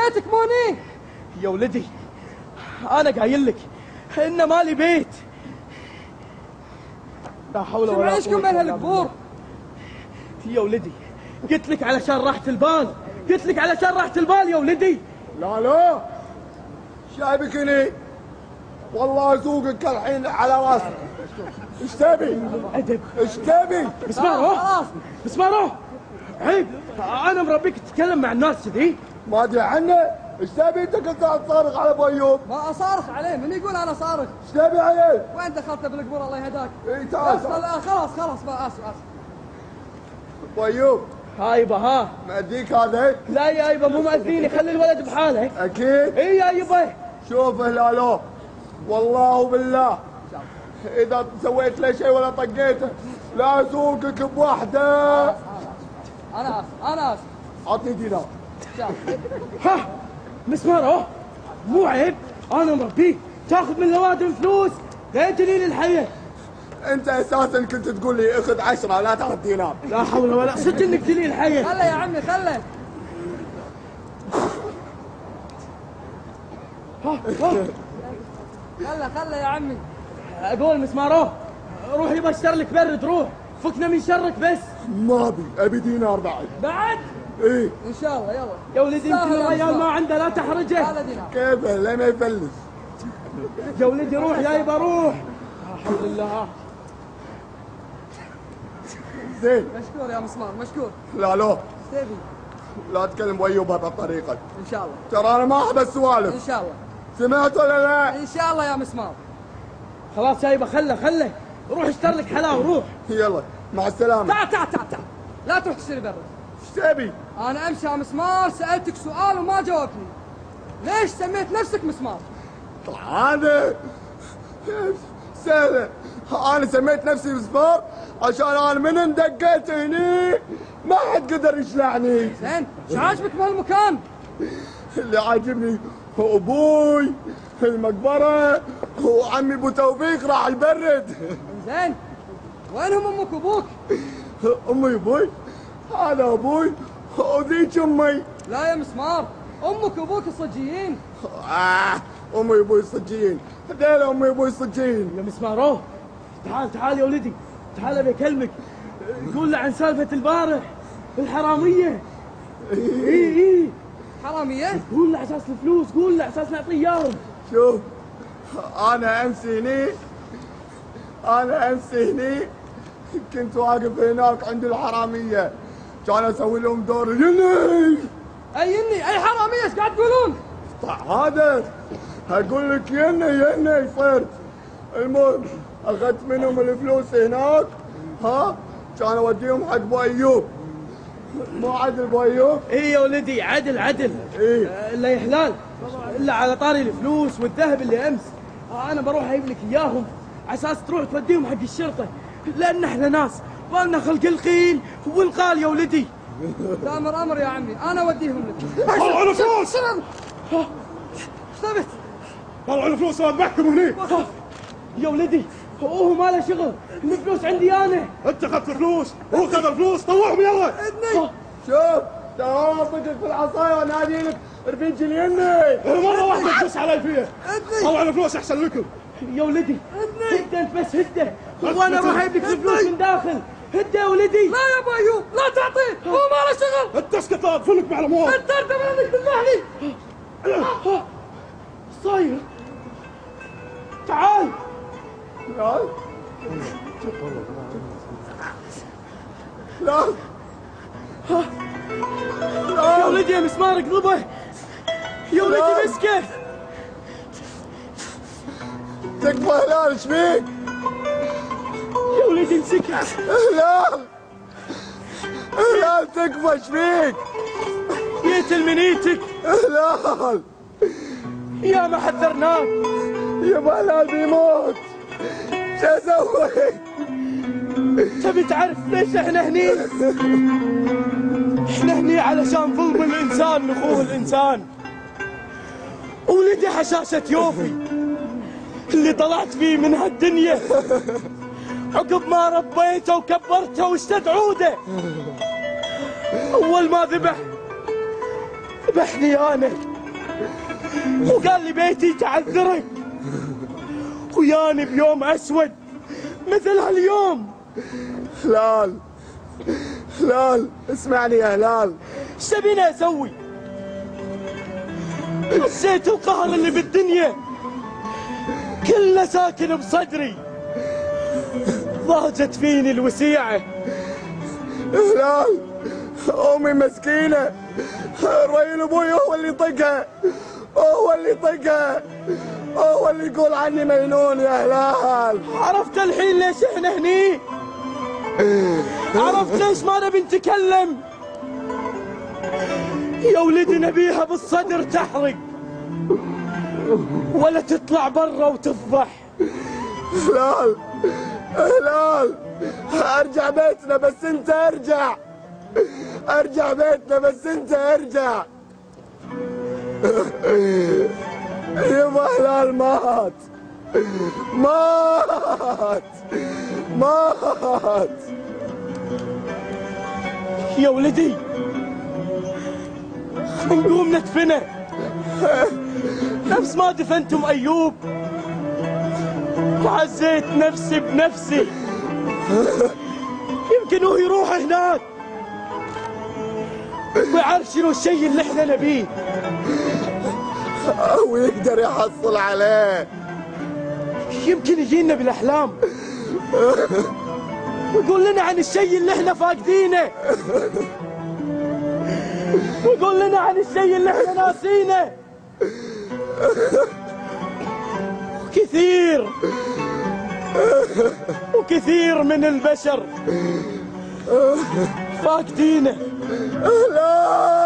بيتك موني. يا ولدي انا قايل لك ان مالي بيت. لا حول ولا قوة. معيشكم بين هالقبور يا ولدي قلت لك علشان راحة البال، قلت لك علشان راحة البال يا ولدي. لا شايبك هني والله اسوقك الحين على راسك. ايش تبي؟ ادب. ايش تبي؟ مسمار مسمار عيب، انا مربيك تتكلم مع الناس كذي. ما ادري عنه. ايش تبي انت كنت تصارخ على ابو ايوب؟ ما اصارخ عليه، من يقول انا صارخ؟ ايش تبي عليه؟ وين دخلت بالقبور الله يهداك؟ اي تعال خلاص ما اسف. ابو ايوب ها يبا ها مأديك هذا؟ لا يا يبا مو مأذيني، خلي الولد بحاله. اكيد؟ اي يا يبا. شوف هلالو والله وبالله اذا سويت له شيء ولا طقيته لا اسوقك بوحده. انا اسف. عطني دينار. ها مسمار مو عيب، انا مربيك تاخذ من الأوادم فلوس لا دليل الحياة. انت اساسا كنت تقول لي اخذ 10 لا تاخذ دينار. لا حول ولا صدق انك دليل الحياة. خله يا عمي خله. خله يا عمي. اقول مسمار روح يبا اشتر لك برد، روح فكنا من شرك بس. ما ابي دينار بعد. ايه ان شاء الله يلا يا ولدي يمكن الرجال ما عنده لا تحرجه. كيفه لين ما يفلس. يا ولدي روح يا يبا روح. لا حول الله. زين مشكور يا مسمار مشكور. لا سيبي لا تكلم ابو ايوب بهذه الطريقه. ان شاء الله. ترى انا ما احب السوالف. ان شاء الله. سمعت ولا لا؟ ان شاء الله يا مسمار. خلاص يا يبا خله روح اشتر لك حلاوه روح. يلا مع السلامه. تعال لا تروح تشتري برد. ايش تبي؟ انا امشي يا مسمار، سالتك سؤال وما جاوبتني. ليش سميت نفسك مسمار؟ هذا سهله. انا سميت نفسي مسمار عشان انا من اندقيت هني ما حد قدر يشلعني. زين ايش عاجبك بهالمكان؟ اللي عاجبني هو ابوي المقبره وعمي ابو توفيق راح يبرد. زين وينهم امك وابوك؟ امي وابوي؟ هذا ابوي وذيك امي. لا يا مسمار امك وابوك الصجيين. امي وابوي الصجيين. هذول امي وابوي الصجيين. يا مسمار تعال يا ولدي تعال ابي اكلمك. قول له عن سالفه البارح الحراميه. اي حراميه؟ قول له اساس الفلوس، قول له اساس نعطيه اياهم. شوف انا امس هني كنت واقف هناك عند الحراميه كان اسوي لهم دور يني. اي حراميه ايش قاعد تقولون؟ هذا اقول لك يني صرت. المهم اخذت منهم الفلوس هناك كان اوديهم حق ابو ايوب. مو عدل ابو ايوب؟ اي يا ولدي عدل. ايه الا يا حلال الا على طاري الفلوس والذهب اللي امس انا بروح اجيب لك اياهم على اساس تروح توديهم حق الشرطه، لان احنا ناس بالنا خلق القيل والقال يا ولدي. تامر امر يا عمي انا اوديهم لك. طلعوا الفلوس. ايش ثبت؟ طلعوا الفلوس واذبحكم هني. يا ولدي هو ما له شغل، الفلوس عندي انا. انت اخذت الفلوس وهو خذ الفلوس، طوعهم يلا. اذني شوف ترى اطقك في العصايه وانادي لك رفيج اليني. مره واحده تدوس علي فيها. طلعوا الفلوس احسن لكم. يا ولدي هده انت بس هده وانا اروح اجيب لك الفلوس من داخل. هده يا ولدي. لا يا ابو ايوب لا تعطيه، هو ما له شغل. انت اسكت لا اقفلك معلومات. انت منك تذبحني. ايش صاير؟ تعال لا يا ولدي يا مسمار اقلبه. يا ولدي مسكه. تكفى هلال ايش فيك؟ يا ولدي امسكه. هلال تكفى ايش فيك؟ يقتل من ايتك. هلال يا ما حذرناك. يا هلال بيموت شو اسوي؟ تبي تعرف ليش احنا هني؟ احنا هني علشان ظلم الانسان لاخوه الانسان. ولدي حشاشة يوفي اللي طلعت فيه من هالدنيا عقب ما ربيته وكبرته واشتد عوده. اول ما ذبحني انا وقال لي بيتي تعذرك، وياني بيوم أسود مثل هاليوم. هلال هلال اسمعني يا هلال، ايش تبيني اسوي؟ حسيت القهر اللي بالدنيا كله ساكن بصدري، ضاجت فيني الوسيعة. هلال امي مسكينة، رويل ابوي هو اللي طقها، هو اللي طقها، هو اللي يقول عني مجنون يا هلال. عرفت الحين ليش احنا هني؟ عرفت ليش ما نبي نتكلم؟ يا ولدي نبيها بالصدر تحرق ولا تطلع برا وتفضح. هلال هلال ارجع بيتنا بس انت ارجع، ارجع بيتنا بس انت ارجع. يبا هلال مات مات مات. يا ولدي نقوم ندفنه نفس ما دفنتم أيوب، وعزيت نفسي بنفسي. يمكن هو يروح هناك ويعرف شنو الشيء اللي احنا نبيه، ويقدر يحصل عليه. يمكن يجينا بالأحلام ويقول لنا عن الشيء اللي احنا فاقدينه، ويقول لنا عن الشيء اللي احنا ناسينه. وكثير من البشر فاقدينه. لا